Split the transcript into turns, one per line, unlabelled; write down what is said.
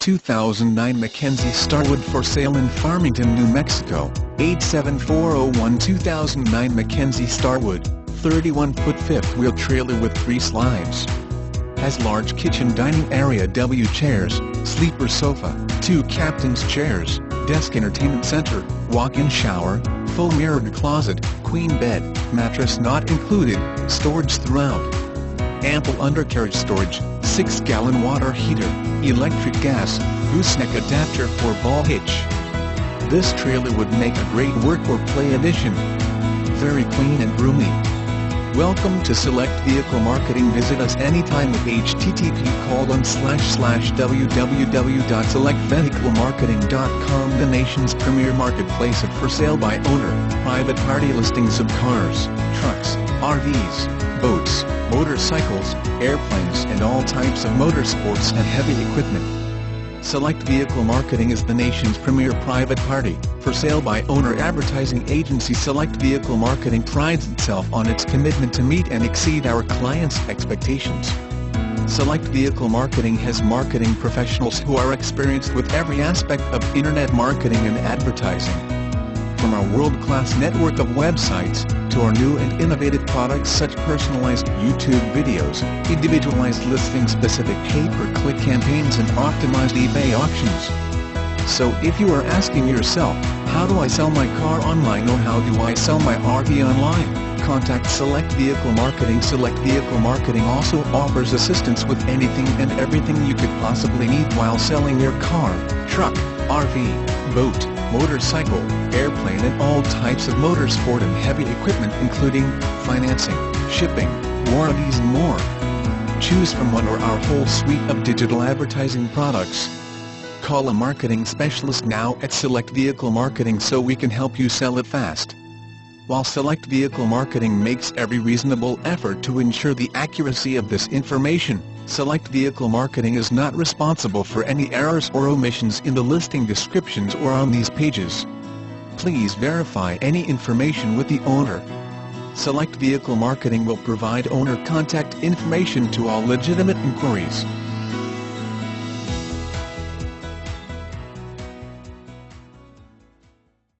2009 Mackenzie Starwood for sale in Farmington, New Mexico. 87401 2009 Mackenzie Starwood, 31-foot fifth-wheel trailer with 3 slides. Has large kitchen dining area, W chairs, sleeper sofa, 2 captain's chairs, desk entertainment center, walk-in shower, full mirrored closet, queen bed, mattress not included, storage throughout. Ample undercarriage storage, 6-gallon water heater, electric gas, gooseneck adapter for ball hitch. This trailer would make a great work or play addition. Very clean and roomy. Welcome to Select Vehicle Marketing. Visit us anytime at http://www.selectvehiclemarketing.com, the nation's premier marketplace of for sale by owner, private party listings of cars, trucks, RVs, boats, motorcycles, airplanes and all types of motorsports and heavy equipment. Select Vehicle Marketing is the nation's premier private party, for sale by owner advertising agency. Select Vehicle Marketing prides itself on its commitment to meet and exceed our clients' expectations. Select Vehicle Marketing has marketing professionals who are experienced with every aspect of internet marketing and advertising. From our world-class network of websites, to our new and innovative products such personalized YouTube videos, individualized listing-specific pay-per-click campaigns and optimized eBay auctions. So if you are asking yourself, how do I sell my car online or how do I sell my RV online? Contact Select Vehicle Marketing. Select Vehicle Marketing also offers assistance with anything and everything you could possibly need while selling your car, truck, RV, boat, motorcycle, airplane and all types of motorsport and heavy equipment, including financing, shipping, warranties and more. Choose from one or our whole suite of digital advertising products. Call a marketing specialist now at Select Vehicle Marketing so we can help you sell it fast. While Select Vehicle Marketing makes every reasonable effort to ensure the accuracy of this information, Select Vehicle Marketing is not responsible for any errors or omissions in the listing descriptions or on these pages. Please verify any information with the owner. Select Vehicle Marketing will provide owner contact information to all legitimate inquiries.